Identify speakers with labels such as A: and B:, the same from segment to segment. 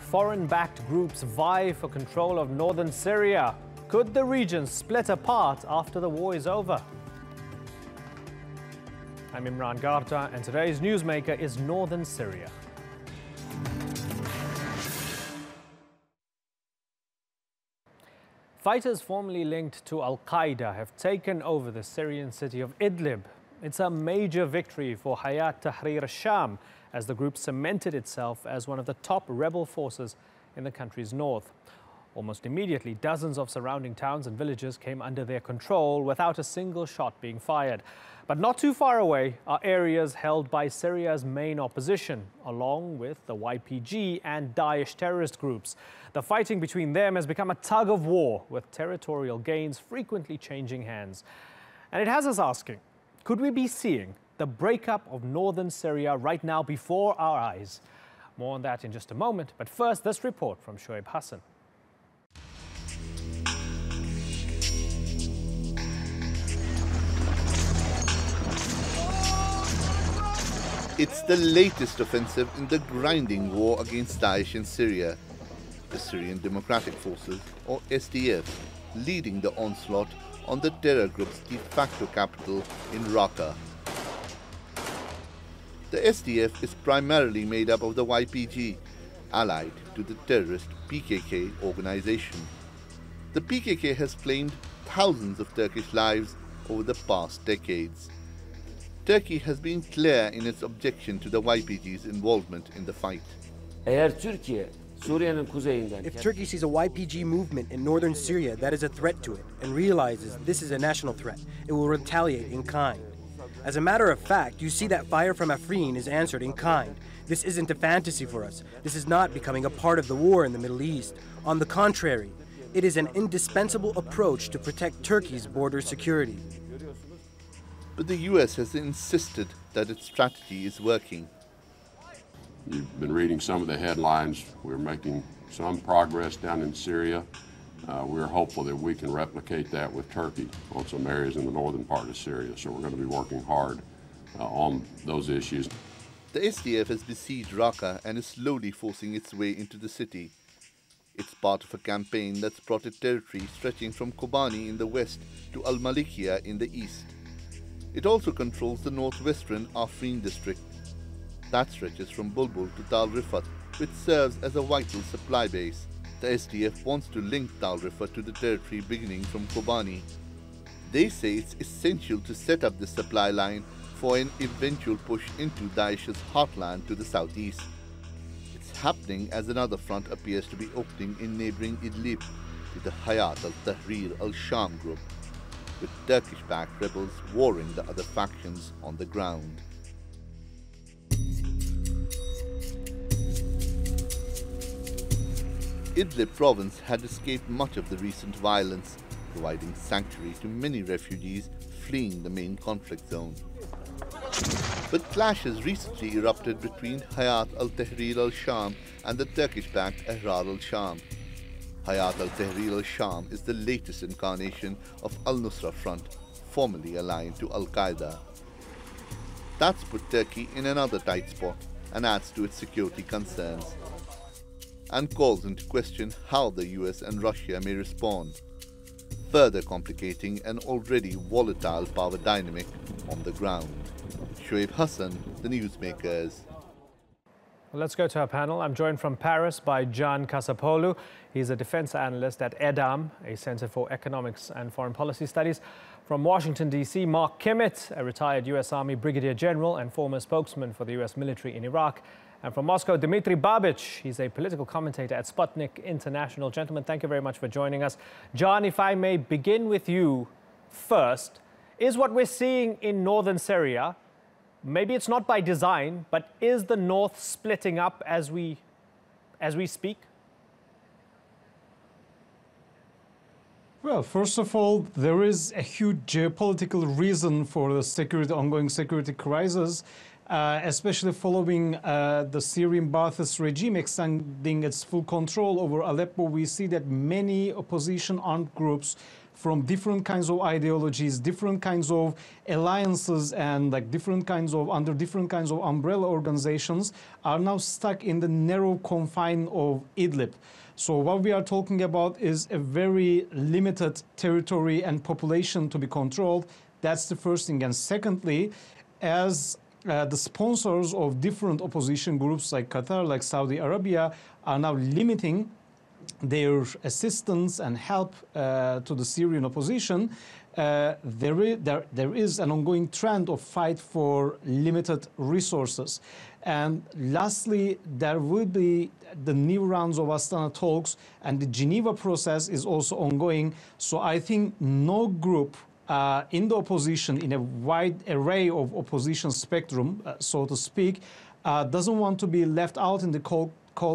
A: foreign-backed groups vie for control of northern Syria. Could the region split apart after the war is over? I'm Imran Garta, and today's newsmaker is Northern Syria. Fighters formerly linked to al-Qaeda have taken over the Syrian city of Idlib. It's a major victory for Hay'et Tahrir al-Sham, as the group cemented itself as one of the top rebel forces in the country's north. Almost immediately, dozens of surrounding towns and villages came under their control without a single shot being fired. But not too far away are areas held by Syria's main opposition, along with the YPG and Daesh terrorist groups. The fighting between them has become a tug of war, with territorial gains frequently changing hands. And it has us asking, could we be seeing the breakup of northern Syria right now before our eyes? More on that in just a moment, but first, this report from Shoaib Hassan.
B: It's the latest offensive in the grinding war against Daesh in Syria. The Syrian Democratic Forces, or SDF, leading the onslaught on the terror group's de facto capital in Raqqa. The SDF is primarily made up of the YPG, allied to the terrorist PKK organization. The PKK has claimed thousands of Turkish lives over the past decades. Turkey has been clear in its objection to the YPG's involvement in the fight.
C: If
D: Turkey sees a YPG movement in northern Syria that is a threat to it and realizes this is a national threat, it will retaliate in kind. As a matter of fact, you see that fire from Afrin is answered in kind. This isn't a fantasy for us. This is not becoming a part of the war in the Middle East. On the contrary, it is an indispensable approach to protect Turkey's border security.
B: But the US has insisted that its strategy is working.
E: You've been reading some of the headlines. We're making some progress down in Syria. We're hopeful that we can replicate that with Turkey on some areas in the northern part of Syria. So we're going to be working hard on those issues.
B: The SDF has besieged Raqqa and is slowly forcing its way into the city. It's part of a campaign that's brought it territory stretching from Kobani in the west to Al-Malikiya in the east. It also controls the northwestern Afrin district. That stretches from Bulbul to Tal Rifat, which serves as a vital supply base. The SDF wants to link Tal Rifat to the territory beginning from Kobani. They say it's essential to set up the supply line for an eventual push into Daesh's heartland to the southeast. It's happening as another front appears to be opening in neighboring Idlib to the Hay'et Tahrir al-Sham group, with Turkish-backed rebels warring the other factions on the ground. Idlib province had escaped much of the recent violence, providing sanctuary to many refugees fleeing the main conflict zone. But clashes recently erupted between Hay'et Tahrir al-Sham and the Turkish-backed Ahrar al-Sham. Hay'et Tahrir al-Sham is the latest incarnation of al-Nusra Front, formerly aligned to al-Qaeda. That's put Turkey in another tight spot and adds to its security concerns, and calls into question how the US and Russia may respond, further complicating an already volatile power dynamic on the ground. Shoaib Hassan, the Newsmakers.
A: Well, let's go to our panel. I'm joined from Paris by Can Kasapoğlu. He's a defense analyst at EDAM, a Center for Economics and Foreign Policy Studies. From Washington, D.C., Mark Kimmitt, a retired U.S. Army Brigadier General and former spokesman for the U.S. military in Iraq. And from Moscow, Dmitry Babich. He's a political commentator at Sputnik International. Gentlemen, thank you very much for joining us. Can, if I may begin with you first, is what we're seeing in northern Syria, maybe it's not by design, but is the north splitting up as we speak?
F: Well, first of all, there is a huge geopolitical reason for the ongoing security crisis, especially following the Syrian Ba'athist regime extending its full control over Aleppo. We see that many opposition armed groups from different kinds of ideologies, different kinds of alliances, and like different kinds of, under different kinds of umbrella organizations, are now stuck in the narrow confine of Idlib. So what we are talking about is a very limited territory and population to be controlled. That's the first thing. And secondly, as the sponsors of different opposition groups like Qatar, like Saudi Arabia, are now limiting their assistance and help to the Syrian opposition, there is an ongoing trend of fight for limited resources. And lastly, there will be the new rounds of Astana talks, and the Geneva process is also ongoing. So I think no group in the opposition, in a wide array of opposition spectrum, so to speak, doesn't want to be left out in the cold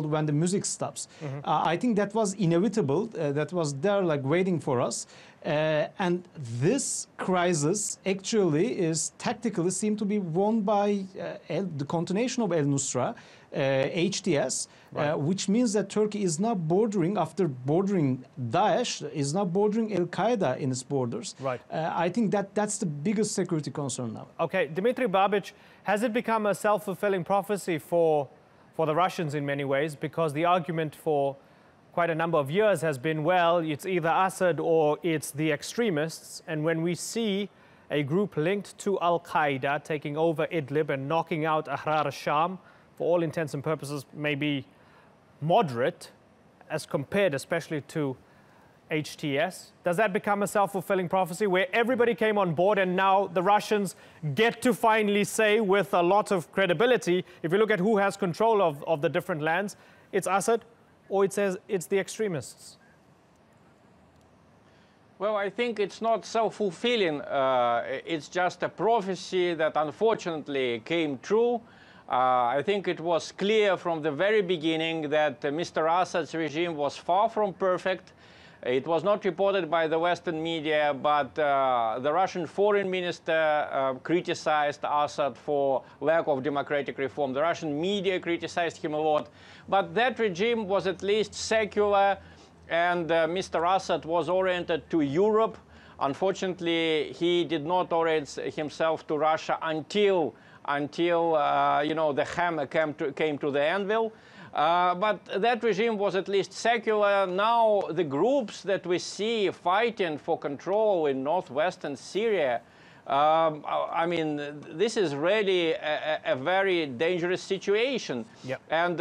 F: when the music stops. I think that was inevitable. That was there, like waiting for us. And this crisis actually is tactically seemed to be won by the continuation of al-Nusra, HTS, right. Which means that Turkey is now bordering, after bordering Daesh, is now bordering al-Qaeda in its borders.
A: Right.
F: I think that's the biggest security concern now.
A: Okay, Dmitry Babic, has it become a self-fulfilling prophecy for the Russians in many ways? Because the argument for quite a number of years has been, well, it's either Assad or it's the extremists. And when we see a group linked to al-Qaeda taking over Idlib and knocking out al-Sham, for all intents and purposes, maybe moderate as compared especially to HTS, does that become a self-fulfilling prophecy where everybody came on board and now the Russians get to finally say with a lot of credibility, if you look at who has control of the different lands, it's Assad or it says it's the extremists?
C: Well, I think it's not self-fulfilling. It's just a prophecy that unfortunately came true. I think it was clear from the very beginning that Mr. Assad's regime was far from perfect. It was not reported by the Western media, but the Russian foreign minister criticized Assad for lack of democratic reform. The Russian media criticized him a lot. But that regime was at least secular, and Mr. Assad was oriented to Europe. Unfortunately, he did not orient himself to Russia until you know, the hammer came to the anvil. But that regime was at least secular. Now the groups that we see fighting for control in northwestern Syria, I mean, this is really a very dangerous situation. Yep. And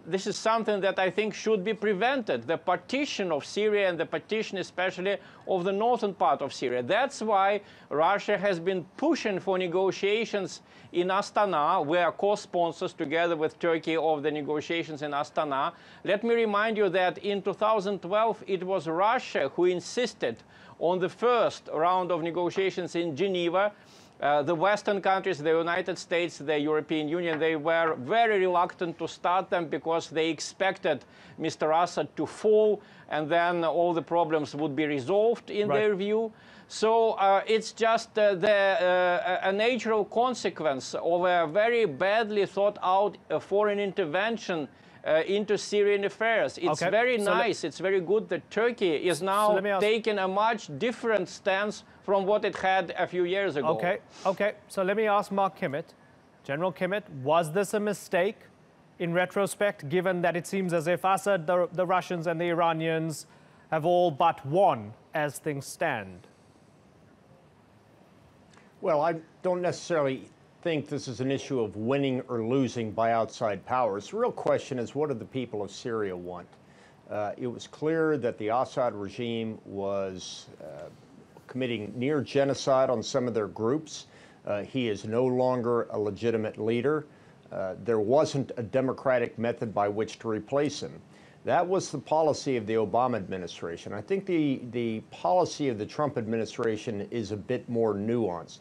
C: this is something that I think should be prevented, the partition of Syria and the partition especially of the northern part of Syria. That's why Russia has been pushing for negotiations in Astana. We are co-sponsors together with Turkey of the negotiations in Astana. Let me remind you that in 2012, it was Russia who insisted on the first round of negotiations in Geneva. The Western countries, the United States, the European Union, they were very reluctant to start them because they expected Mr. Assad to fall and then all the problems would be resolved in their view. So it's just a natural consequence of a very badly thought out foreign intervention into Syrian affairs. It's very nice, it's very good that Turkey is now taking a much different stance from what it had a few years ago.
A: Okay. So let me ask Mark Kimmitt. General Kimmitt, was this a mistake in retrospect, given that it seems as if Assad, the Russians and the Iranians have all but won as things stand?
G: Well, I don't necessarily think this is an issue of winning or losing by outside powers. The real question is, what do the people of Syria want? It was clear that the Assad regime was committing near genocide on some of their groups. He is no longer a legitimate leader. There wasn't a democratic method by which to replace him. That was the policy of the Obama administration. I think the policy of the Trump administration is a bit more nuanced.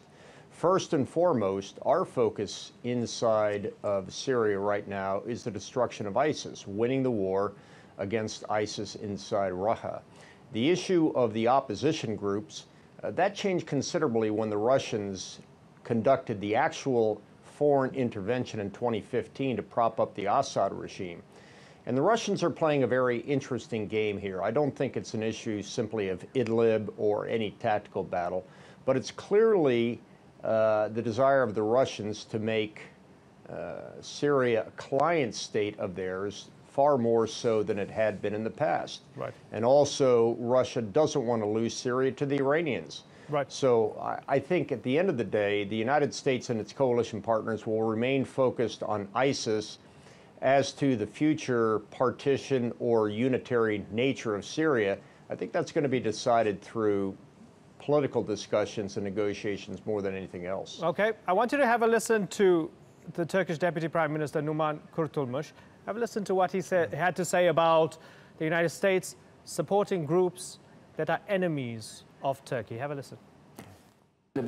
G: First and foremost, our focus inside of Syria right now is the destruction of ISIS, winning the war against ISIS inside Raqqa. The issue of the opposition groups, that changed considerably when the Russians conducted the actual foreign intervention in 2015 to prop up the Assad regime. And the Russians are playing a very interesting game here. I don't think it's an issue simply of Idlib or any tactical battle, but it's clearly the desire of the Russians to make Syria a client state of theirs, far more so than it had been in the past.
A: Right.
G: And also, Russia doesn't want to lose Syria to the Iranians.
A: Right.
G: So I think at the end of the day, the United States and its coalition partners will remain focused on ISIS. As to the future partition or unitary nature of Syria, I think that's going to be decided through political discussions and negotiations more than anything else.
A: Okay, I want you to have a listen to the Turkish Deputy Prime Minister Numan Kurtulmuş. Have a listen to what he had to say about the United States supporting groups that are enemies of Turkey. Have a listen.
H: How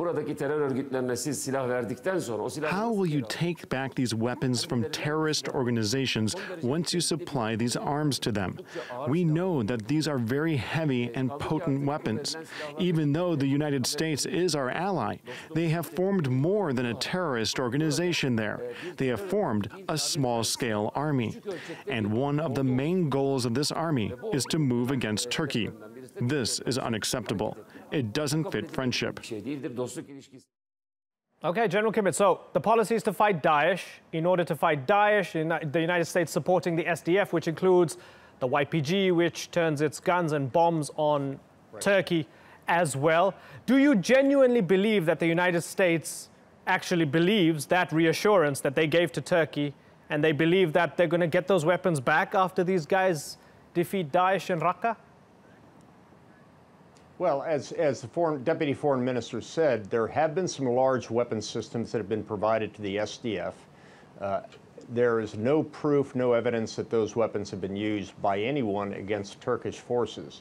H: will you take back these weapons from terrorist organizations once you supply these arms to them? We know that these are very heavy and potent weapons. Even though the United States is our ally, they have formed more than a terrorist organization there. They have formed a small-scale army. And one of the main goals of this army is to move against Turkey. This is unacceptable. It doesn't fit friendship.
A: Okay, General Kimmett, so the policy is to fight Daesh. In order to fight Daesh, the United States supporting the SDF, which includes the YPG, which turns its guns and bombs on Turkey as well. Do you genuinely believe that the United States actually believes that reassurance that they gave to Turkey, and they believe that they're going to get those weapons back after these guys defeat Daesh in Raqqa?
G: Well, as the Deputy Foreign Minister said, there have been some large weapon systems that have been provided to the SDF. There is no proof, no evidence that those weapons have been used by anyone against Turkish forces.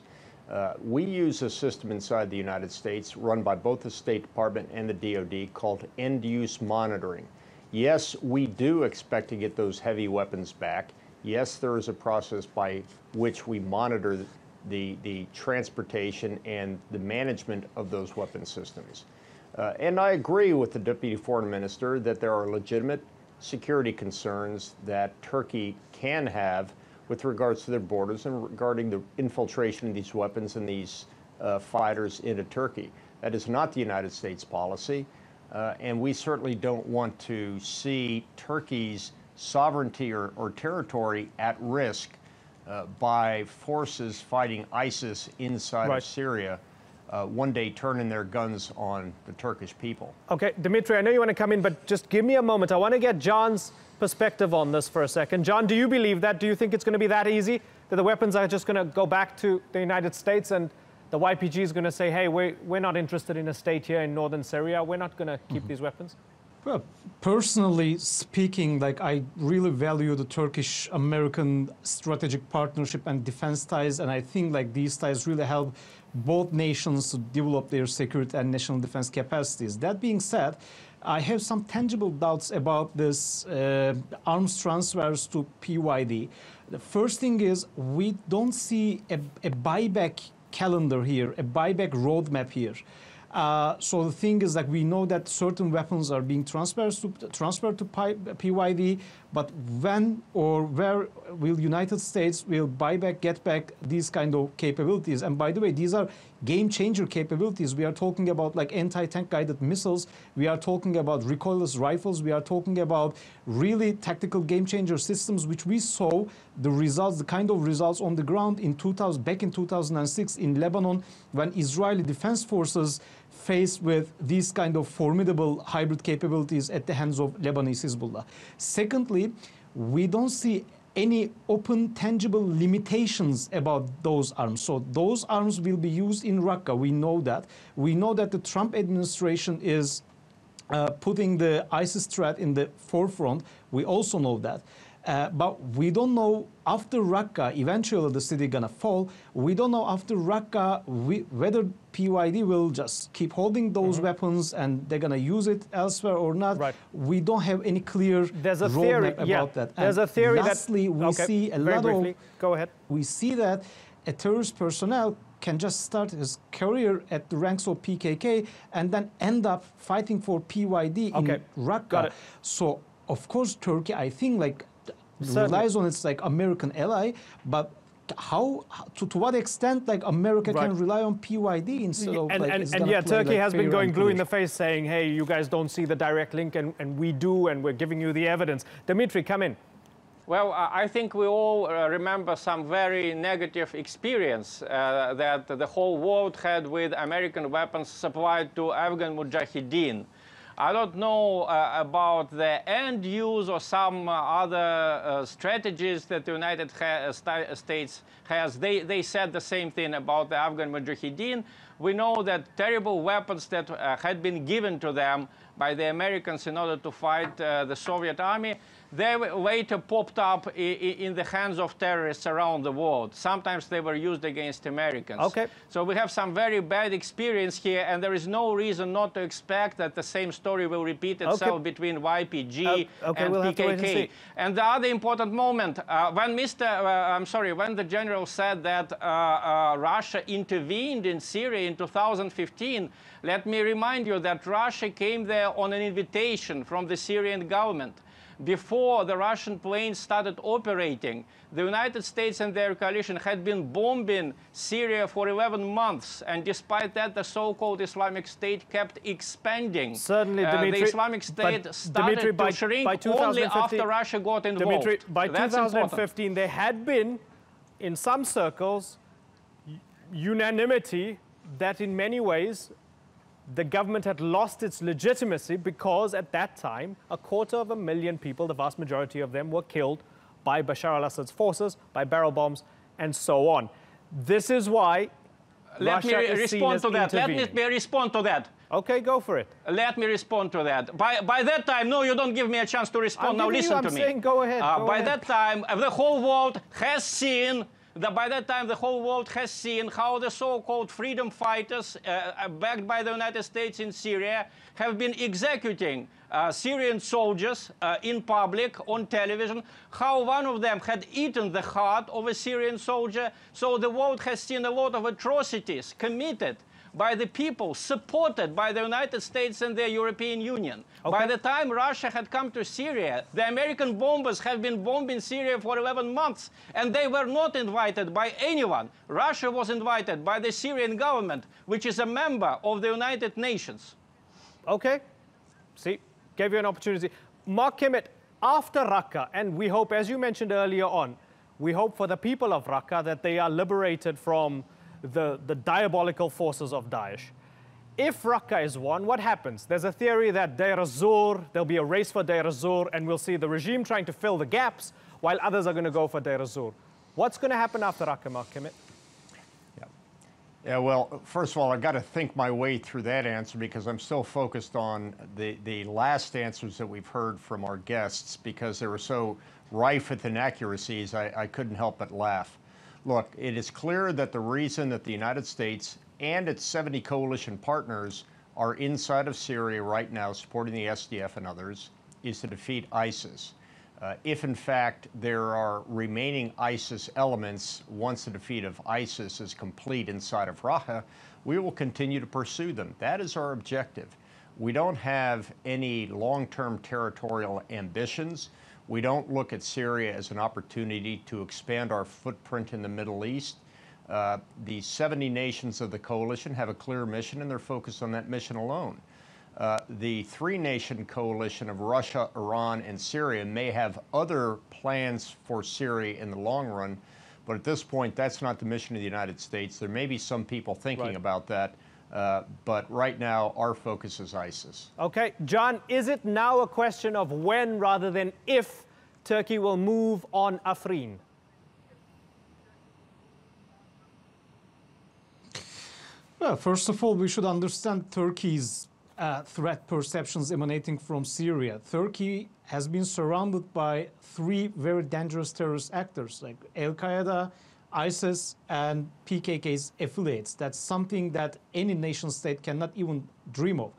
G: We use a system inside the United States run by both the State Department and the DoD called end-use monitoring. Yes, we do expect to get those heavy weapons back. Yes, there is a process by which we monitor the transportation and the management of those weapon systems. And I agree with the Deputy Foreign Minister that there are legitimate security concerns that Turkey can have with regards to their borders and regarding the infiltration of these weapons and these fighters into Turkey. That is not the United States policy, and we certainly don't want to see Turkey's sovereignty or territory at risk by forces fighting ISIS inside of Syria, one day turning their guns on the Turkish people.
A: Okay, Dimitri, I know you want to come in, but just give me a moment. I want to get John's perspective on this for a second. John, do you believe that? Do you think it's going to be that easy, that the weapons are just going to go back to the United States and the YPG is going to say, hey, we're not interested in a state here in Northern Syria. We're not going to keep these weapons?
F: Well, personally speaking, I really value the Turkish-American strategic partnership and defense ties, and I think these ties really help both nations to develop their security and national defense capacities. That being said, I have some tangible doubts about this arms transfers to PYD. The first thing is we don't see a buyback calendar here, a buyback roadmap here. So the thing is we know that certain weapons are being transferred to PYD, but when or where will United States get back these kind of capabilities? And by the way, these are game-changer capabilities. We are talking about anti-tank guided missiles. We are talking about recoilless rifles. We are talking about really tactical game-changer systems, which we saw the results, the kind of results on the ground back in 2006 in Lebanon, when Israeli defense forces faced with these kind of formidable hybrid capabilities at the hands of Lebanese Hezbollah. Secondly, we don't see any open, tangible limitations about those arms. So those arms will be used in Raqqa. We know that. We know that the Trump administration is putting the ISIS threat in the forefront. We also know that. But we don't know after Raqqa, eventually the city gonna fall. We don't know after Raqqa whether PYD will just keep holding those weapons and they're gonna use it elsewhere or not. Right. We don't have any clear roadmap about that.
A: There's a theory
F: lastly, we see a lot of.
A: Go ahead.
F: We see that a terrorist personnel can just start his career at the ranks of PKK and then end up fighting for PYD in Raqqa.
A: Got it.
F: So of course Turkey, I think relies on its like American ally, but to what extent like America can rely on PYD instead of
A: and Turkey has been going blue in the face saying, hey, you guys don't see the direct link and we do, and we're giving you the evidence. Dimitri, come in.
C: Well, I think we all remember some very negative experience that the whole world had with American weapons supplied to Afghan Mujahideen. I don't know about the end use or some other strategies that the United States has. They said the same thing about the Afghan Mujahideen. We know that terrible weapons that had been given to them by the Americans in order to fight the Soviet army, they later popped up in the hands of terrorists around the world. Sometimes they were used against Americans.
A: Okay.
C: So we have some very bad experience here, and there is no reason not to expect that the same story will repeat itself between YPG and PKK. And the other important moment, when when the general said that Russia intervened in Syria in 2015, let me remind you that Russia came there on an invitation from the Syrian government. Before the Russian planes started operating, the United States and their coalition had been bombing Syria for 11 months, and despite that, the so-called Islamic State kept expanding.
A: Certainly, Dimitri.
C: The Islamic State started to shrink only after Russia got involved.
A: Dimitri, by 2015, there had been, in some circles, unanimity that in many ways the government had lost its legitimacy because at that time, 250,000 people, the vast majority of them, were killed by Bashar al-Assad's forces, by barrel bombs, and so on. This is why
C: Let me respond to that.
A: Okay, go for it.
C: Let me respond to that. By that time, no, you don't give me a chance to respond. Now listen to me.
A: Saying, go ahead.
C: By that time, the whole world has seen how the so-called freedom fighters, backed by the United States in Syria, have been executing Syrian soldiers in public, on television, how one of them had eaten the heart of a Syrian soldier. So the world has seen a lot of atrocities committed by the people supported by the United States and the European Union. Okay. By the time Russia had come to Syria, the American bombers have been bombing Syria for 11 months, and they were not invited by anyone. Russia was invited by the Syrian government, which is a member of the United Nations.
A: Okay. See, gave you an opportunity. Mark Kimmitt, after Raqqa, and we hope, as you mentioned earlier on, we hope for the people of Raqqa that they are liberated from the diabolical forces of Daesh. If Raqqa is won, what happens? There's a theory that Deir ez-Zor, there'll be a race for Deir ez-Zor, and we'll see the regime trying to fill the gaps while others are going to go for Deir ez-Zor. What's going to happen after Raqqa, Mark Kimmitt?
G: Yeah, well, first of all, I've got to think my way through that answer because I'm still focused on the last answers that we've heard from our guests because they were so rife with inaccuracies, I couldn't help but laugh. Look, it is clear that the reason that the United States and its 70 coalition partners are inside of Syria right now supporting the SDF and others is to defeat ISIS. If in fact there are remaining ISIS elements once the defeat of ISIS is complete inside of Raqqa, we will continue to pursue them. That is our objective. We don't have any long-term territorial ambitions. We don't look at Syria as an opportunity to expand our footprint in the Middle East. The 70 nations of the coalition have a clear mission, and they're focused on that mission alone. The three-nation coalition of Russia, Iran, and Syria may have other plans for Syria in the long run, but at this point, that's not the mission of the United States. There may be some people thinking about that, but right now, our focus is ISIS.
A: Okay, John, is it now a question of when rather than if Turkey will move on Afrin?
F: Well, first of all, we should understand Turkey's threat perceptions emanating from Syria. Turkey has been surrounded by three very dangerous terrorist actors like al-Qaeda, ISIS, and PKK's affiliates. That's something that any nation state cannot even dream of.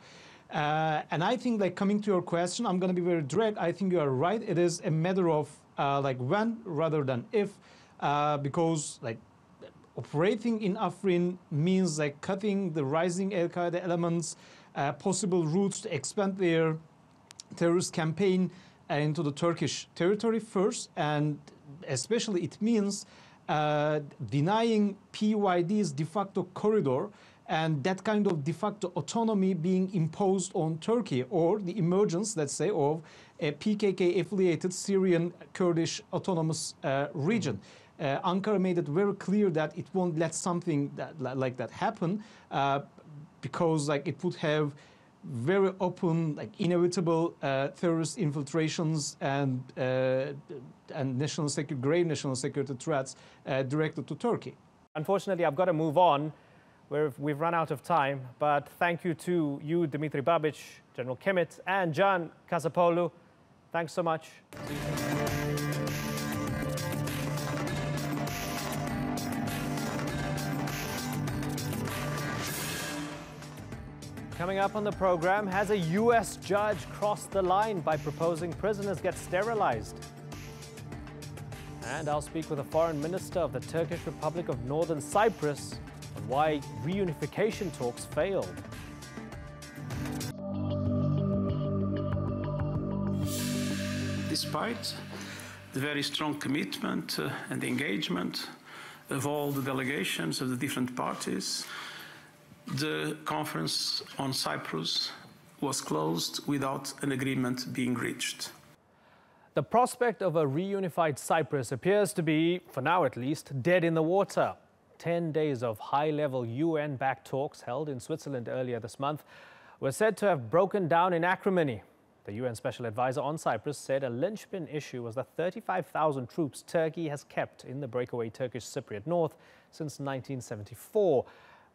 F: And I think, like, coming to your question, I'm going to be very direct. I think you are right. It is a matter of like when rather than if, because like operating in Afrin means like cutting the rising al-Qaeda elements, possible routes to expand their terrorist campaign, into the Turkish territory first, and especially it means denying PYD's de facto corridor and that kind of de facto autonomy being imposed on Turkey, or the emergence, let's say, of a PKK-affiliated Syrian Kurdish autonomous region. Ankara made it very clear that it won't let something like that happen because it would have very open, inevitable terrorist infiltrations and grave national security threats directed to Turkey.
A: Unfortunately, I've got to move on. We've run out of time, but thank you to you, Dimitri Babic, General Kimmitt, and Can Kasapoğlu. Thanks so much. Coming up on the program, has a U.S. judge crossed the line by proposing prisoners get sterilized? And I'll speak with a foreign minister of the Turkish Republic of Northern Cyprus on why reunification talks failed.
I: Despite the very strong commitment and engagement of all the delegations of the different parties, the conference on Cyprus was closed without an agreement being reached.
A: The prospect of a reunified Cyprus appears to be, for now at least, dead in the water. 10 days of high-level UN-backed talks held in Switzerland earlier this month were said to have broken down in acrimony. The UN Special Advisor on Cyprus said a linchpin issue was the 35,000 troops Turkey has kept in the breakaway Turkish Cypriot North since 1974,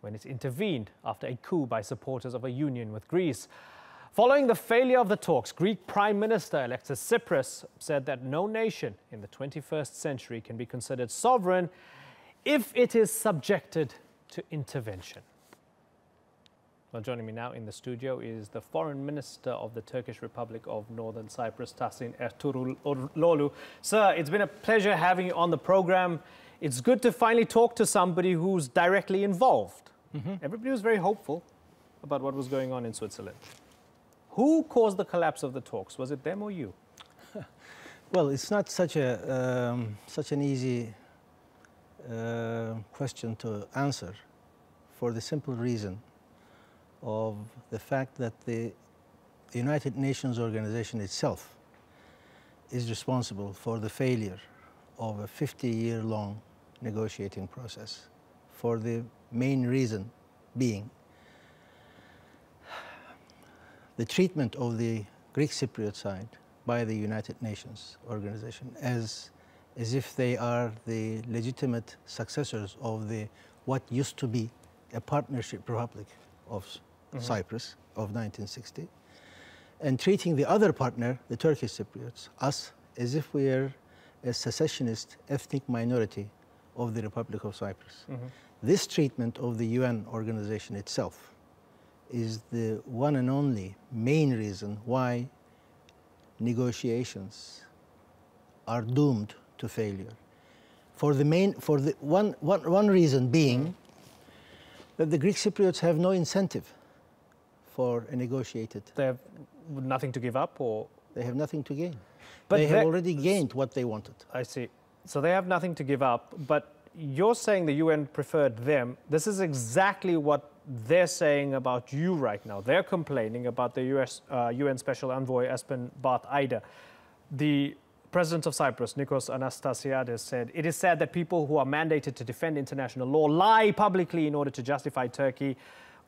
A: when it intervened after a coup by supporters of a union with Greece. Following the failure of the talks, Greek Prime Minister Alexis Tsipras said that no nation in the 21st century can be considered sovereign if it is subjected to intervention. Well, joining me now in the studio is the Foreign Minister of the Turkish Republic of Northern Cyprus, Tahsin Ertugruloglu. Sir, it's been a pleasure having you on the program. It's good to finally talk to somebody who's directly involved. Everybody was very hopeful about what was going on in Switzerland. Who caused the collapse of the talks? Was it them or you?
J: Well, it's not such an easy question to answer, for the simple reason of the fact that the United Nations organization itself is responsible for the failure of a 50-year-long negotiating process, for the main reason being the treatment of the Greek Cypriot side by the United Nations organization as if they are the legitimate successors of what used to be a partnership republic of Cyprus of 1960, and treating the other partner, the Turkish Cypriots, us, as if we are a secessionist ethnic minority of the Republic of Cyprus. This treatment of the UN organization itself is the one and only main reason why negotiations are doomed to failure. One reason being that the Greek Cypriots have no incentive for a negotiated.
A: They have nothing to give up, or?
J: They have nothing to gain.
A: But
J: they have already gained what they wanted.
A: I see. So they have nothing to give up, but you're saying the UN preferred them. This is exactly what they're saying about you right now. They're complaining about the UN Special Envoy Espen Barth Eider. The President of Cyprus, Nikos Anastasiades, said, "It is said that people who are mandated to defend international law lie publicly in order to justify Turkey.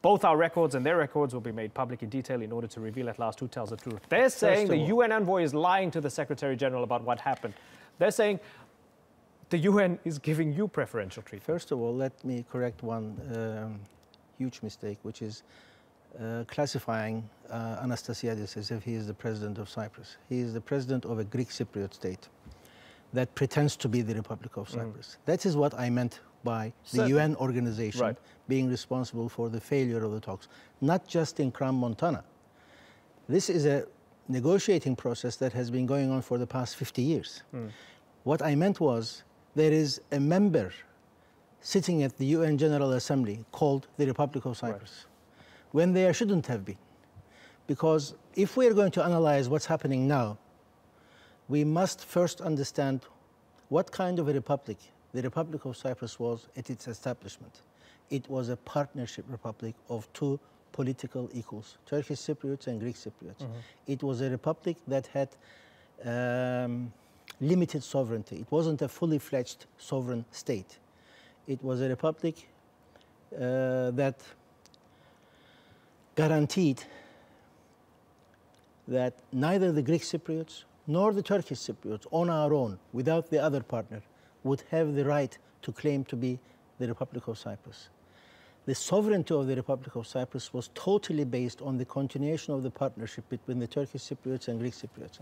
A: Both our records and their records will be made public in detail in order to reveal at last who tells the truth." They're saying the UN envoy is lying to the Secretary General about what happened. They're saying the UN is giving you preferential treatment.
J: First of all, let me correct one huge mistake, which is classifying Anastasiades as if he is the president of Cyprus. He is the president of a Greek Cypriot state that pretends to be the Republic of Cyprus. That is what I meant by the UN organization being responsible for the failure of the talks, not just in Crans-Montana. This is a negotiating process that has been going on for the past 50 years. What I meant was there is a member sitting at the UN General Assembly called the Republic of Cyprus, when there shouldn't have been. Because if we are going to analyze what's happening now, we must first understand what kind of a republic the Republic of Cyprus was at its establishment. It was a partnership republic of two political equals, Turkish Cypriots and Greek Cypriots. It was a republic that had limited sovereignty. It wasn't a fully fledged sovereign state. It was a republic that guaranteed that neither the Greek Cypriots nor the Turkish Cypriots on our own, without the other partner, would have the right to claim to be the Republic of Cyprus. The sovereignty of the Republic of Cyprus was totally based on the continuation of the partnership between the Turkish Cypriots and Greek Cypriots.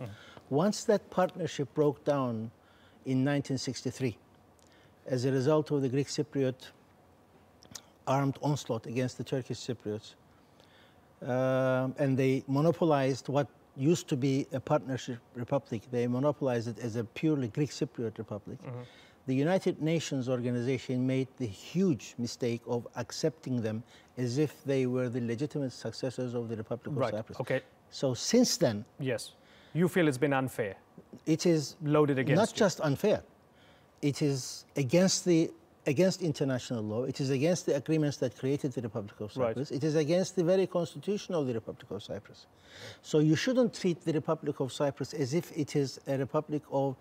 J: Once that partnership broke down in 1963, as a result of the Greek Cypriot armed onslaught against the Turkish Cypriots, and they monopolized what used to be a partnership republic. They monopolized it as a purely Greek Cypriot republic. The United Nations organization made the huge mistake of accepting them as if they were the legitimate successors of the Republic of Cyprus.
A: Okay.
J: So since then...
A: Yes. You feel it's been unfair?
J: It is
A: loaded against
J: not just unfair. It is against international law. It is against the agreements that created the Republic of Cyprus. It is against the very constitution of the Republic of Cyprus. So you shouldn't treat the Republic of Cyprus as if it is a republic of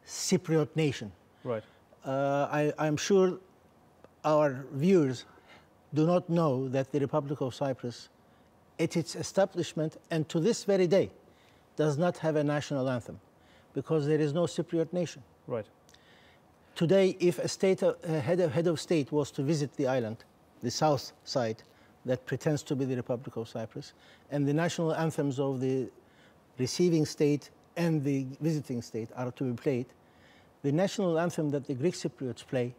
J: Cypriot nation.
A: Right.
J: I'm sure our viewers do not know that the Republic of Cyprus, at its establishment and to this very day, does not have a national anthem because there is no Cypriot nation.
A: Right.
J: Today, if a head of state was to visit the island, the south side that pretends to be the Republic of Cyprus, and the national anthems of the receiving state and the visiting state are to be played, the national anthem that the Greek Cypriots play,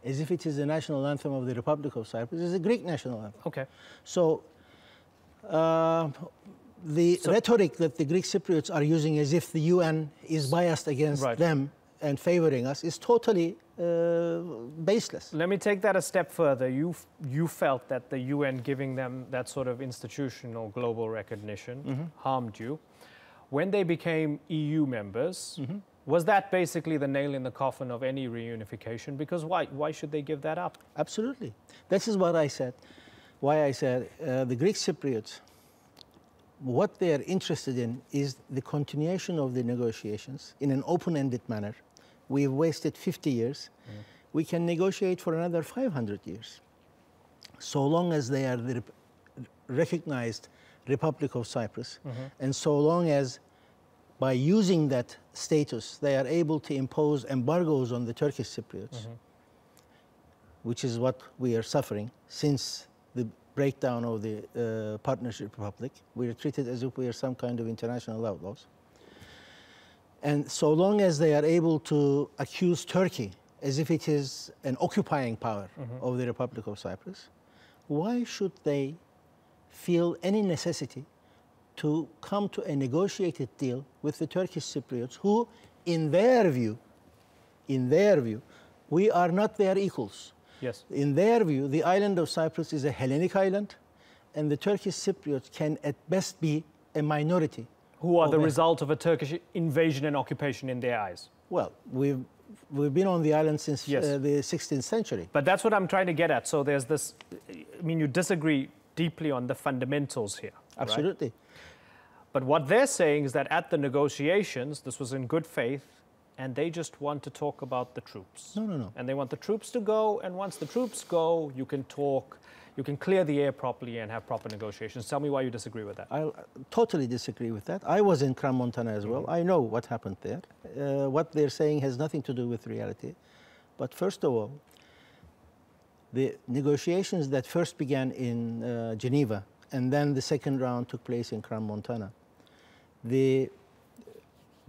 J: as if it is the national anthem of the Republic of Cyprus, is a Greek national anthem.
A: Okay.
J: So the rhetoric that the Greek Cypriots are using as if the UN is biased against them and favoring us is totally baseless.
A: Let me take that a step further. You felt that the UN giving them that sort of institutional global recognition harmed you. When they became EU members, was that basically the nail in the coffin of any reunification? Because why should they give that up?
J: Absolutely. This is what I said. Why I said the Greek Cypriots, what they are interested in is the continuation of the negotiations in an open-ended manner. We've wasted 50 years. We can negotiate for another 500 years. So long as they are the recognized Republic of Cyprus, and so long as by using that status, they are able to impose embargoes on the Turkish Cypriots, which is what we are suffering since the breakdown of the Partnership Republic. We are treated as if we are some kind of international outlaws. And so long as they are able to accuse Turkey as if it is an occupying power of the Republic of Cyprus, why should they feel any necessity to come to a negotiated deal with the Turkish Cypriots who, in their view, we are not their equals.
A: Yes.
J: In their view, the island of Cyprus is a Hellenic island, and the Turkish Cypriots can at best be a minority.
A: Who are the result of a Turkish invasion and occupation in their eyes?
J: Well, we've been on the island since the 16th century.
A: But that's what I'm trying to get at. So there's this, I mean, you disagree deeply on the fundamentals here.
J: Absolutely.
A: Right? But what they're saying is that at the negotiations, this was in good faith, and they just want to talk about the troops.
J: No.
A: And they want the troops to go, and once the troops go, you can talk, you can clear the air properly and have proper negotiations. Tell me why you disagree with that.
J: I totally disagree with that. I was in Crans-Montana as well. I know what happened there. What they're saying has nothing to do with reality. But first of all, the negotiations that first began in Geneva, and then the second round took place in Crans-Montana, the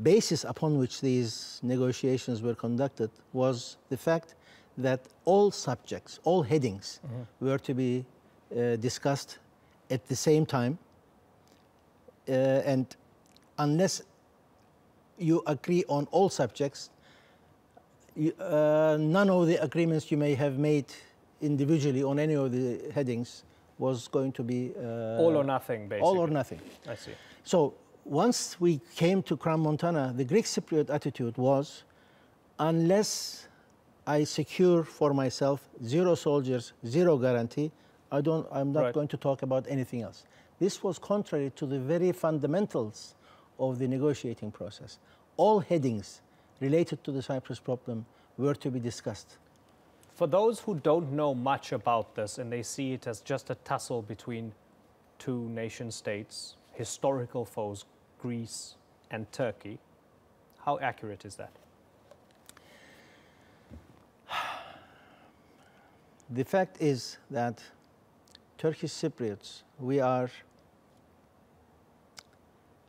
J: basis upon which these negotiations were conducted was the fact that all subjects, all headings were to be discussed at the same time. And unless you agree on all subjects, none of the agreements you may have made individually on any of the headings was going to be...
A: all or nothing, basically.
J: All or nothing.
A: I see.
J: So once we came to Crans-Montana, the Greek Cypriot attitude was, unless I secure for myself 0 soldiers, 0 guarantee, I'm not going to talk about anything else. This was contrary to the very fundamentals of the negotiating process. All headings related to the Cyprus problem were to be discussed.
A: For those who don't know much about this and they see it as just a tussle between 2 nation states, historical foes, Greece and Turkey, how accurate is that?
J: The fact is that Turkish Cypriots,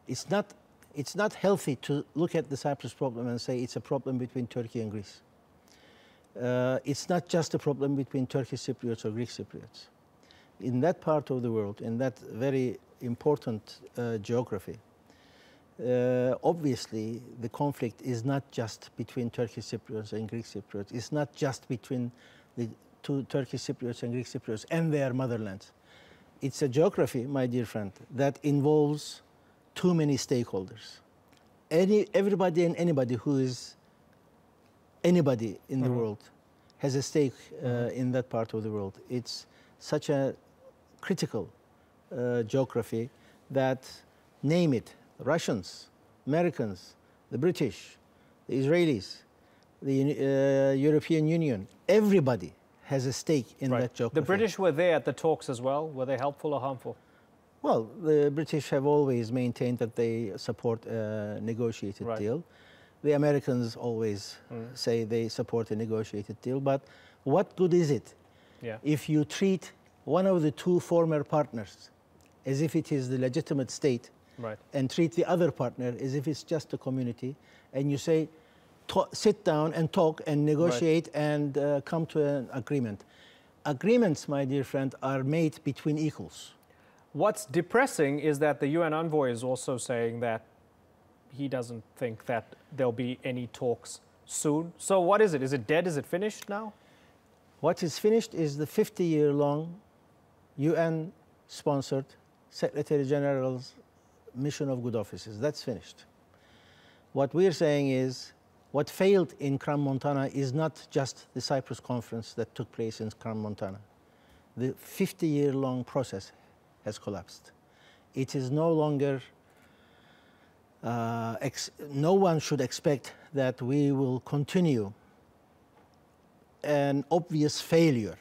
J: it's not healthy to look at the Cyprus problem and say it's a problem between Turkey and Greece. It's not just a problem between Turkish Cypriots or Greek Cypriots. In that part of the world, in that very important geography, obviously the conflict is not just between Turkish Cypriots and Greek Cypriots. It's not just between the 2 Turkish Cypriots and Greek Cypriots and their motherlands. It's a geography, my dear friend, that involves too many stakeholders. Everybody and anybody who is anybody in the world has a stake in that part of the world. It's such a critical geography that, name it, Russians, Americans, the British, the Israelis, the European Union, everybody has a stake in that geography.
A: The British were there at the talks as well. Were they helpful or harmful?
J: Well, the British have always maintained that they support a negotiated deal. The Americans always say they support a negotiated deal. But what good is it if you treat one of the 2 former partners as if it is the legitimate state and treat the other partner as if it's just a community, and you say, sit down and talk and negotiate and come to an agreement. Agreements, my dear friend, are made between equals.
A: What's depressing is that the UN envoy is also saying that he doesn't think that there'll be any talks soon. So what is it? Is it dead? Is it finished now?
J: What is finished is the 50-year-long UN-sponsored Secretary General's mission of good offices. That's finished. What we're saying is, what failed in Crans-Montana is not just the Cyprus conference that took place in Crans-Montana. The 50-year-long process has collapsed. It is no longer, no one should expect that we will continue an obvious failure.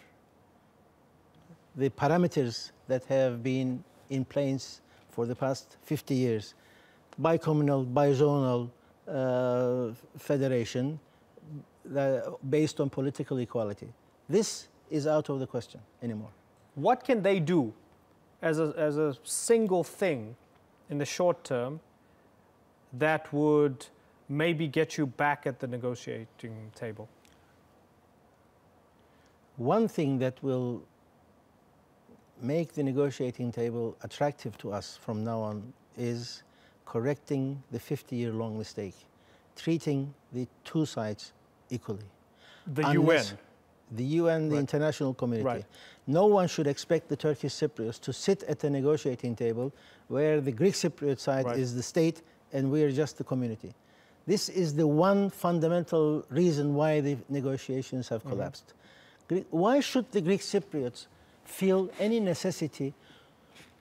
J: The parameters that have been in place for the past 50 years, bicommunal, bizonal federation based on political equality. This is out of the question anymore.
A: What can they do as a single thing in the short term that would maybe get you back at the negotiating table?
J: One thing that will make the negotiating table attractive to us from now on is correcting the 50-year-long mistake, treating the 2 sides equally.
A: The UN?
J: The UN, the international community. No one should expect the Turkish Cypriots to sit at the negotiating table where the Greek Cypriot side is the state and we are just the community. This is the one fundamental reason why the negotiations have collapsed. Why should the Greek Cypriots feel any necessity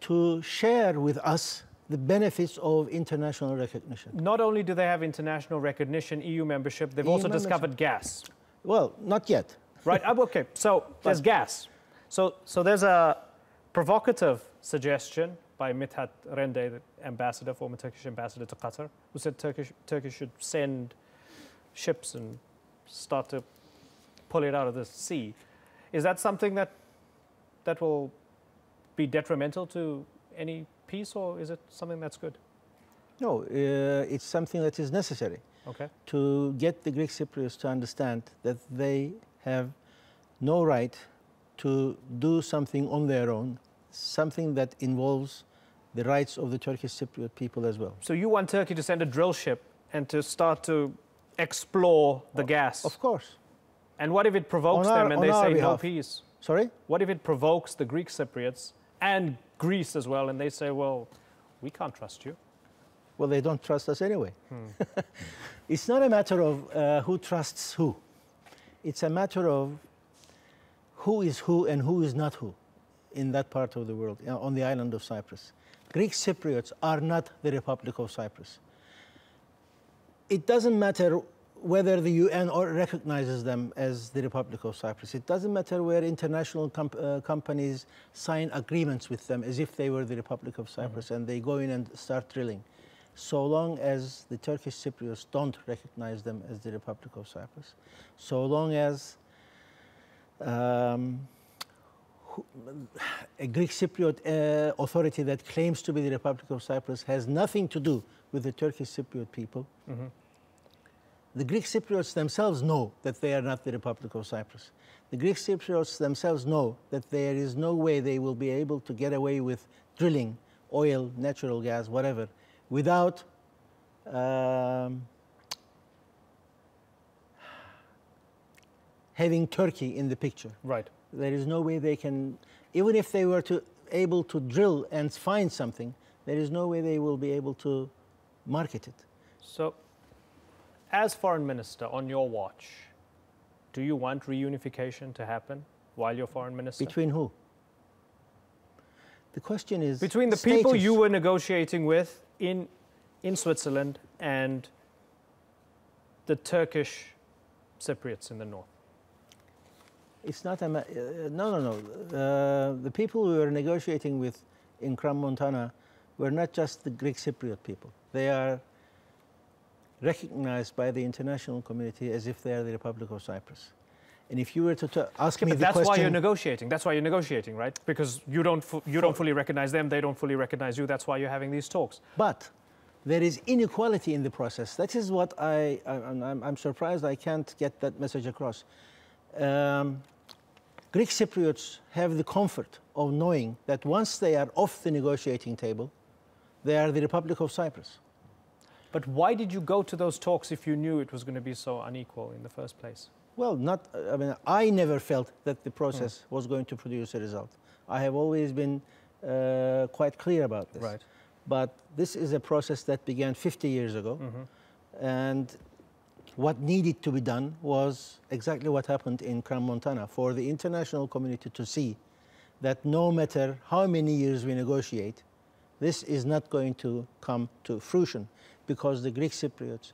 J: to share with us the benefits of international recognition?
A: Not only do they have international recognition, EU membership, they've also discovered gas.
J: Well, not yet.
A: Right, okay, so there's gas. So there's a provocative suggestion by Mithat Rende, the ambassador, former Turkish ambassador to Qatar, who said Turkey should send ships and start to pull it out of the sea. Is that something that will be detrimental to any peace, or is it something that's good?
J: No, it's something that is necessary to get the Greek Cypriots to understand that they have no right to do something on their own, something that involves the rights of the Turkish Cypriot people as well.
A: So you want Turkey to send a drill ship and to start to explore the gas?
J: Of course.
A: And what if it provokes them and they say no peace?
J: Sorry?
A: What if it provokes the Greek Cypriots and Greece as well, and they say, well, we can't trust you?
J: Well, they don't trust us anyway. It's not a matter of who trusts who. It's a matter of who is who and who is not who in that part of the world, on the island of Cyprus. Greek Cypriots are not the Republic of Cyprus. It doesn't matter whether the UN recognizes them as the Republic of Cyprus. It doesn't matter where international companies sign agreements with them as if they were the Republic of Cyprus and they go in and start drilling. So long as the Turkish Cypriots don't recognize them as the Republic of Cyprus, so long as a Greek Cypriot authority that claims to be the Republic of Cyprus has nothing to do with the Turkish Cypriot people, the Greek Cypriots themselves know that they are not the Republic of Cyprus. The Greek Cypriots themselves know that there is no way they will be able to get away with drilling oil, natural gas, whatever, without having Turkey in the picture.
A: Right.
J: There is no way they can, even if they were able to drill and find something, there is no way they will be able to market it.
A: So, as foreign minister on your watch, do you want reunification to happen while you're foreign minister?
J: Between who? The question is
A: between the people you were negotiating with in Switzerland and the Turkish Cypriots in the north.
J: It's not a no. The people we were negotiating with in Crans-Montana were not just the Greek Cypriot people. They are recognized by the international community as if they are the Republic of Cyprus. And if you were to ask me the question...
A: That's why you're negotiating. That's why you're negotiating, right? Because you don't fully recognize them, they don't fully recognize you. That's why you're having these talks.
J: But there is inequality in the process. That is what I'm surprised I can't get that message across. Greek Cypriots have the comfort of knowing that once they are off the negotiating table, they are the Republic of Cyprus.
A: But why did you go to those talks if you knew it was going to be so unequal in the first place?
J: Well, I never felt that the process was going to produce a result. I have always been quite clear about this.
A: Right.
J: But this is a process that began 50 years ago. And what needed to be done was exactly what happened in Crans-Montana, for the international community to see that no matter how many years we negotiate, this is not going to come to fruition, because the Greek Cypriots,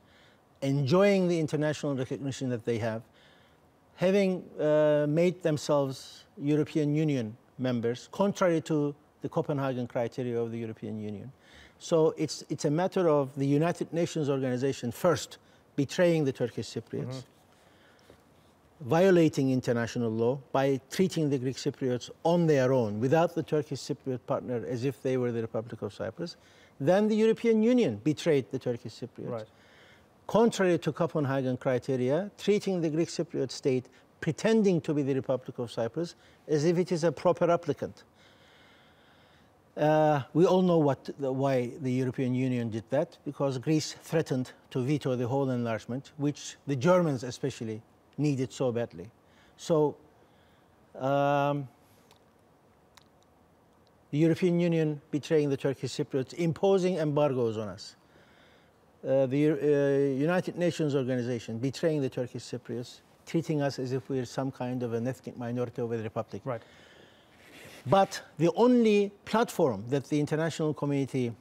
J: enjoying the international recognition that they have, having made themselves European Union members, contrary to the Copenhagen criteria of the European Union. So it's a matter of the United Nations organization first betraying the Turkish Cypriots, violating international law by treating the Greek Cypriots on their own, without the Turkish Cypriot partner, as if they were the Republic of Cyprus. Then the European Union betrayed the Turkish Cypriots.
A: Right.
J: Contrary to Copenhagen criteria, treating the Greek Cypriot state, pretending to be the Republic of Cyprus, as if it is a proper applicant. We all know why the European Union did that, because Greece threatened to veto the whole enlargement, which the Germans especially needed so badly. So the European Union betraying the Turkish Cypriots, imposing embargoes on us. The United Nations organization betraying the Turkish Cypriots, treating us as if we're some kind of an ethnic minority of the Republic.
A: Right.
J: But the only platform that the international community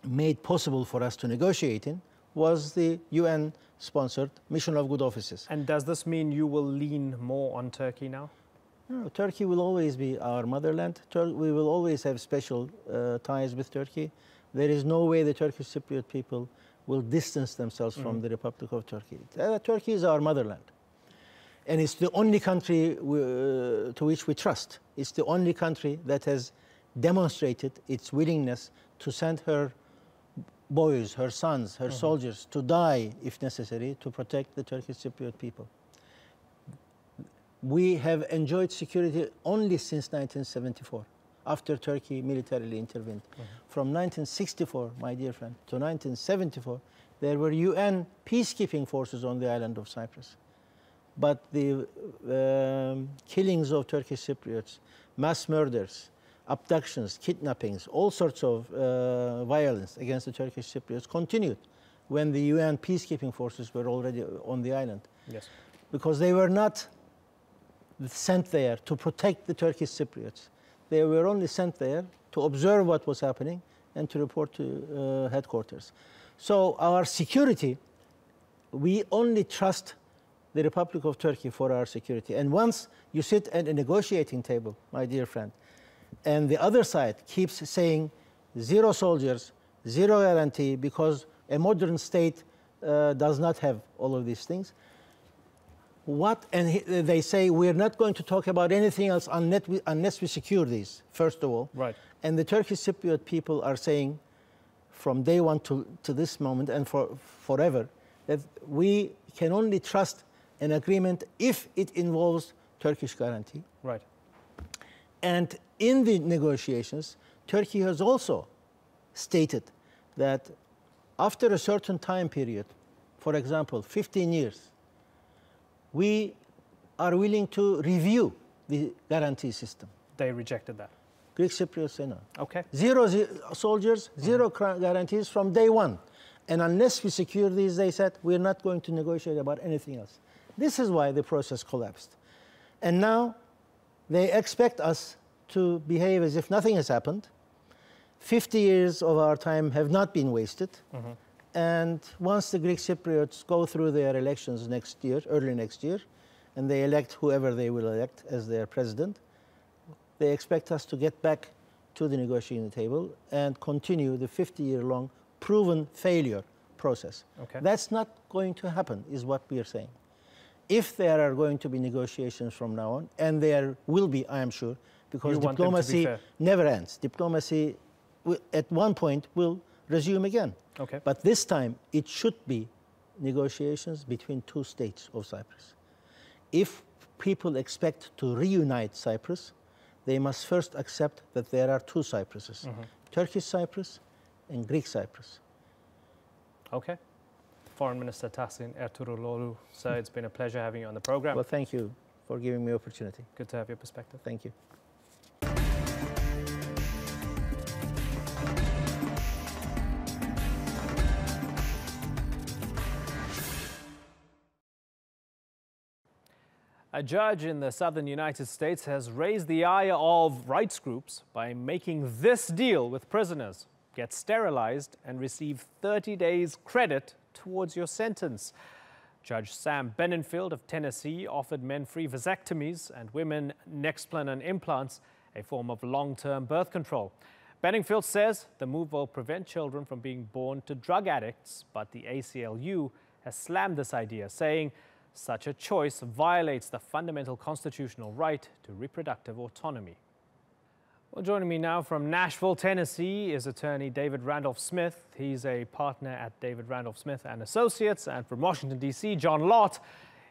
J: made possible for us to negotiate in was the UN-sponsored Mission of Good Offices.
A: And does this mean you will lean more on Turkey now?
J: No, Turkey will always be our motherland. We will always have special ties with Turkey. There is no way the Turkish Cypriot people will distance themselves from the Republic of Turkey. Turkey is our motherland. And it's the only country to which we trust. It's the only country that has demonstrated its willingness to send her boys, her sons, her soldiers to die, if necessary, to protect the Turkish Cypriot people. We have enjoyed security only since 1974, after Turkey militarily intervened. From 1964, my dear friend, to 1974, there were UN peacekeeping forces on the island of Cyprus. But the killings of Turkish Cypriots, mass murders, abductions, kidnappings, all sorts of violence against the Turkish Cypriots continued when the UN peacekeeping forces were already on the island.
A: Yes.
J: Because they were not sent there to protect the Turkish Cypriots. They were only sent there to observe what was happening and to report to headquarters. So our security, we only trust the Republic of Turkey for our security. And once you sit at a negotiating table, my dear friend, and the other side keeps saying zero soldiers, zero guarantee, because a modern state does not have all of these things. They say we're not going to talk about anything else unless we secure these, first of all.
A: Right.
J: And the Turkish Cypriot people are saying from day one to this moment and forever that we can only trust an agreement if it involves Turkish guarantee.
A: Right.
J: And in the negotiations, Turkey has also stated that after a certain time period, for example, 15 years, we are willing to review the guarantee system.
A: They rejected that.
J: Greek Cypriots say no.
A: Okay.
J: Zero soldiers, zero guarantees from day one. And unless we secure these, they said, we're not going to negotiate about anything else. This is why the process collapsed. And now they expect us to behave as if nothing has happened. 50 years of our time have not been wasted. And once the Greek Cypriots go through their elections next year, early next year, and they elect whoever they will elect as their president, they expect us to get back to the negotiating table and continue the 50-year-long proven failure process.
A: Okay.
J: That's not going to happen, is what we are saying. If there are going to be negotiations from now on, and there will be, I am sure, because diplomacy never ends. Diplomacy, at one point, will resume again.
A: Okay.
J: But this time, it should be negotiations between two states of Cyprus. If people expect to reunite Cyprus, they must first accept that there are two Cypruses, Turkish Cyprus and Greek Cyprus.
A: Okay. Foreign Minister Tahsin Ertugruloglu, sir, it's been a pleasure having you on the program.
J: Well, thank you for giving me the opportunity.
A: Good to have your perspective.
J: Thank you.
A: A judge in the southern United States has raised the ire of rights groups by making this deal with prisoners: get sterilized and receive 30 days credit towards your sentence. Judge Sam Benenfield of Tennessee offered men free vasectomies and women Nexplanon implants, a form of long-term birth control. Benenfield says the move will prevent children from being born to drug addicts, but the ACLU has slammed this idea, saying such a choice violates the fundamental constitutional right to reproductive autonomy. Well, joining me now from Nashville, Tennessee, is attorney David Randolph-Smith. He's a partner at David Randolph-Smith and Associates. And from Washington, D.C., John Lott.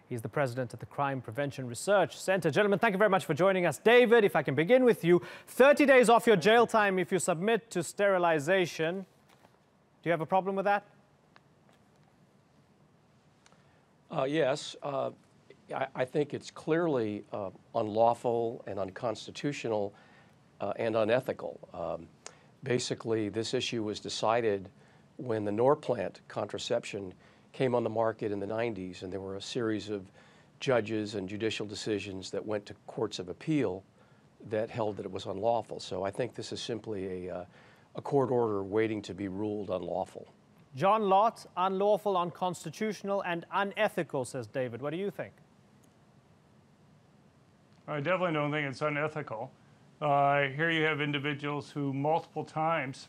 A: He's the president of the Crime Prevention Research Center. Gentlemen, thank you very much for joining us. David, if I can begin with you, 30 days off your jail time if you submit to sterilization. Do you have a problem with that?
K: Yes. I think it's clearly unlawful and unconstitutional and unethical. Basically, this issue was decided when the Norplant contraception came on the market in the 90s, and there were a series of judges and judicial decisions that went to courts of appeal that held that it was unlawful. So I think this is simply a court order waiting to be ruled unlawful.
A: John Lott, unlawful, unconstitutional, and unethical, says David. What do you think?
L: I definitely don't think it's unethical. Here you have individuals who multiple times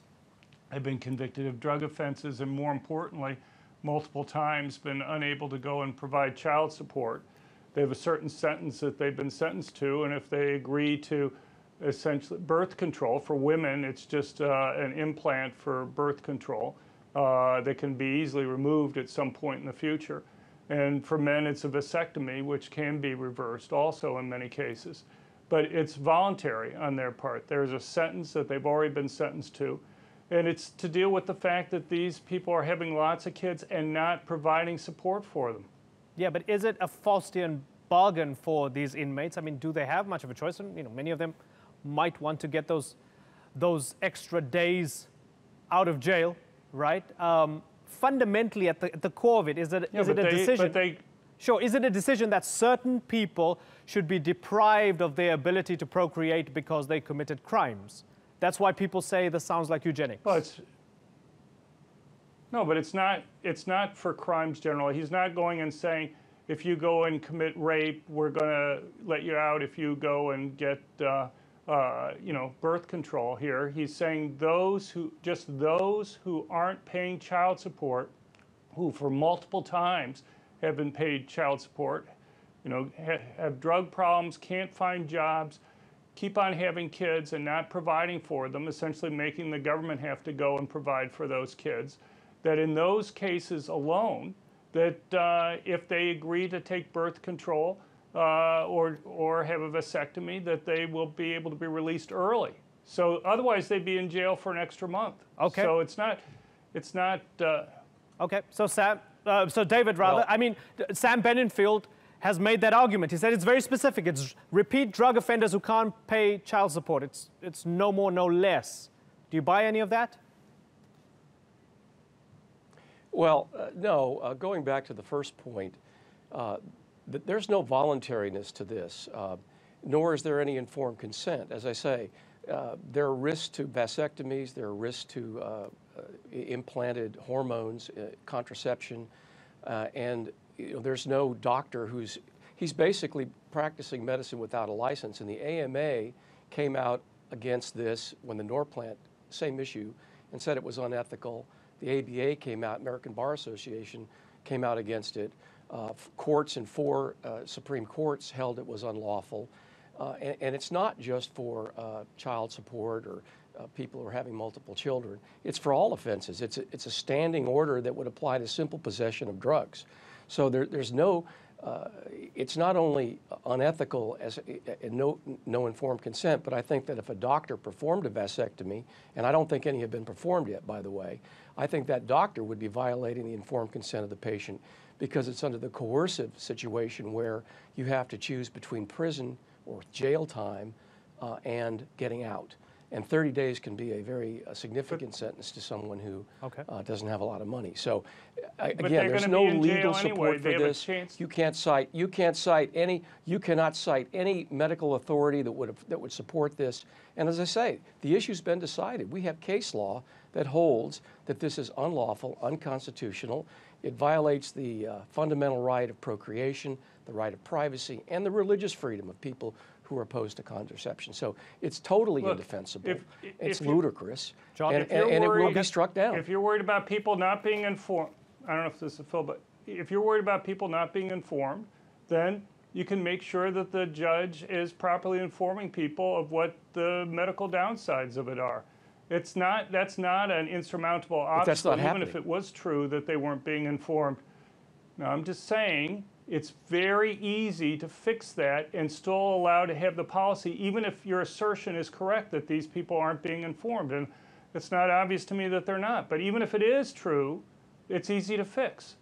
L: have been convicted of drug offenses and, more importantly, multiple times been unable to go and provide child support. They have a certain sentence that they've been sentenced to, and if they agree to essentially birth control for women, it's just an implant for birth control. That can be easily removed at some point in the future. And for men, it's a vasectomy, which can be reversed also in many cases. But it's voluntary on their part. There's a sentence that they've already been sentenced to. And it's to deal with the fact that these people are having lots of kids and not providing support for them.
A: Yeah, but is it a Faustian bargain for these inmates? I mean, do they have much of a choice? And, many of them might want to get those extra days out of jail, right? Fundamentally, at the core of it, is it a decision? Sure, is it a decision that certain people should be deprived of their ability to procreate because they committed crimes? That's why people say this sounds like eugenics.
L: Well, no, but it's not for crimes generally. He's not going and saying, if you go and commit rape, we're going to let you out if you go and get, birth control here. He's saying those who aren't paying child support, who for multiple times have been paid child support, have drug problems, can't find jobs, keep on having kids and not providing for them, essentially making the government have to go and provide for those kids, that in those cases alone, that if they agree to take birth control or have a vasectomy, that they will be able to be released early. So otherwise they'd be in jail for an extra month.
A: Okay.
L: So it's not.
A: Okay. So David, rather. Well, I mean, Sam Beninfield has made that argument. He said it's very specific. It's repeat drug offenders who can't pay child support. It's no more, no less. Do you buy any of that?
K: Well, no. Going back to the first point, there's no voluntariness to this, nor is there any informed consent. As I say, there are risks to vasectomies. There are risks to implanted hormones, contraception, and there's no doctor he's basically practicing medicine without a license. And the AMA came out against this when the Norplant, same issue, and said it was unethical. The ABA came out, American Bar Association came out against it. Courts in 4 Supreme Courts held it was unlawful. And it's not just for child support or people who are having multiple children. It's for all offenses. It's a standing order that would apply to simple possession of drugs. So there's no, it's not only unethical and no informed consent, but I think that if a doctor performed a vasectomy, and I don't think any have been performed yet, by the way, I think that doctor would be violating the informed consent of the patient because it's under the coercive situation where you have to choose between prison or jail time and getting out. And 30 days can be a very significant sentence to someone who doesn't have a lot of money. So again, there's no legal support for this. You cannot cite any medical authority that would support this. And as I say, the issue's been decided. We have case law that holds that this is unlawful, unconstitutional. It violates the fundamental right of procreation, the right of privacy, and the religious freedom of people who are opposed to contraception. So it's totally indefensible. It's ludicrous,
L: John,
K: and it will be struck down.
L: If you're worried about people not being informed, I don't know if this is Phil, but if you're worried about people not being informed, then you can make sure that the judge is properly informing people of what the medical downsides of it are. That's not an insurmountable obstacle, even if it was true that they weren't being informed. Now, I'm just saying, it's very easy to fix that and still allow to have the policy, even if your assertion is correct that these people aren't being informed. And it's not obvious to me that they're not. But even if it is true, it's easy to fix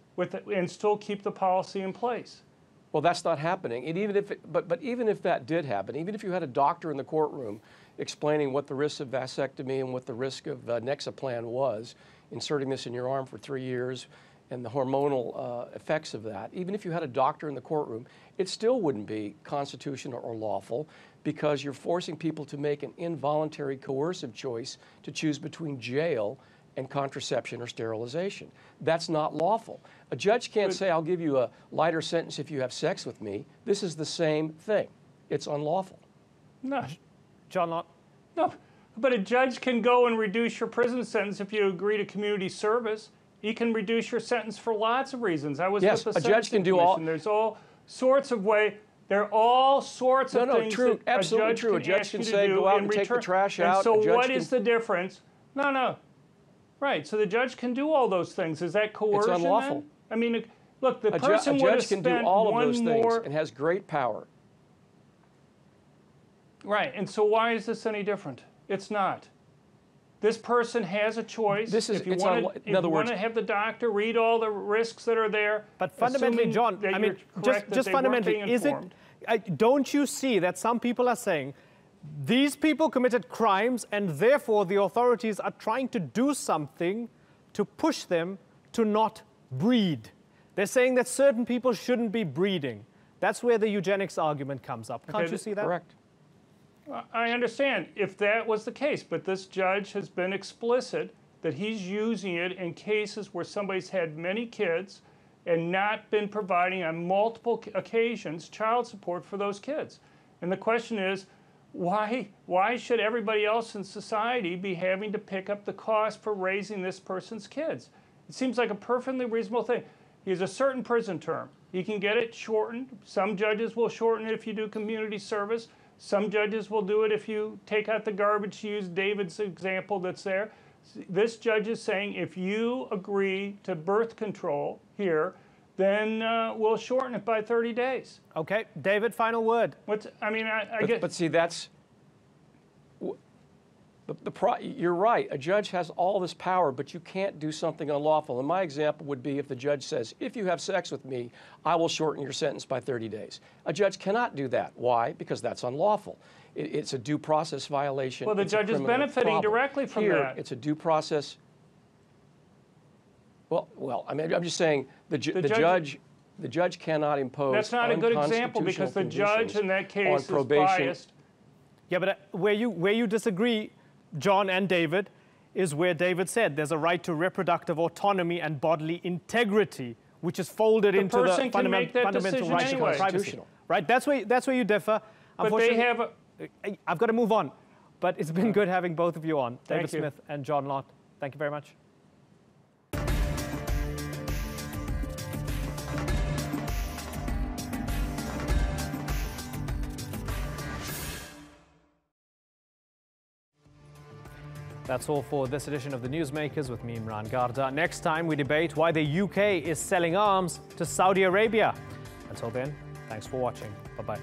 L: and still keep the policy in place.
K: Well, that's not happening. And even if but even if that did happen, even if you had a doctor in the courtroom explaining what the risks of vasectomy and what the risk of Nexaplan was, inserting this in your arm for 3 years, and the hormonal effects of that, even if you had a doctor in the courtroom, it still wouldn't be constitutional or lawful because you're forcing people to make an involuntary coercive choice to choose between jail and contraception or sterilization. That's not lawful. A judge can't say, I'll give you a lighter sentence if you have sex with me. This is the same thing. It's unlawful.
L: No.
A: John Lott?
L: No, but a judge can go and reduce your prison sentence if you agree to community service. He can reduce your sentence for lots of reasons. I was
K: yes,
L: with the
K: a judge can do all.
L: There's all sorts of ways. There are all sorts of things.
K: True, absolutely true. A judge can say, go out and take the trash out.
L: So what is the difference? No. Right. So the judge can do all those things. Is that coercion?
K: It's unlawful.
L: Then? I mean, look, the person
K: a
L: would have
K: judge can
L: spent
K: do all of
L: one
K: those
L: more.
K: Things and has great power.
L: Right. And so why is this any different? It's not. This person has a choice.
K: This is,
L: if you want to have the doctor read all the risks that are there.
A: But fundamentally, John, I mean, just fundamentally, is it? Don't you see that some people are saying These people committed crimes, and therefore the authorities are trying to do something to push them to not breed. They're saying that certain people shouldn't be breeding. That's where the eugenics argument comes up. Can't you see that?
K: Correct.
L: I understand if that was the case, but this judge has been explicit that he's using it in cases where somebody's had many kids and not been providing on multiple occasions child support for those kids. And the question is, why should everybody else in society be having to pick up the cost for raising this person's kids? It seems like a perfectly reasonable thing. He has a certain prison term. He can get it shortened. Some judges will shorten it if you do community service. Some judges will do it if you take out the garbage, to use David's example that's there. This judge is saying if you agree to birth control here, then we'll shorten it by 30 days.
A: Okay, David, final word.
L: I get.
K: But see, that's you're right. A judge has all this power, but you can't do something unlawful. And my example would be if the judge says, if you have sex with me, I will shorten your sentence by 30 days. A judge cannot do that. Why? Because that's unlawful. It's a due process violation.
L: Well, the judge is benefiting directly from that.
K: It's a due process. Well, I mean, I'm just saying the judge cannot impose.
L: That's not a good example because the judge in that case is biased.
A: Yeah, but where you disagree, John and David, is where David said there's a right to reproductive autonomy and bodily integrity, which is folded into the fundamental right to privacy. Right? That's where you differ.
L: But they have.
A: I've got to move on. But it's been good having both of you on, David Smith and John Lott. Thank you very much. That's all for this edition of the Newsmakers with me, Imran Garda. Next time, we debate why the UK is selling arms to Saudi Arabia. Until then, thanks for watching. Bye-bye.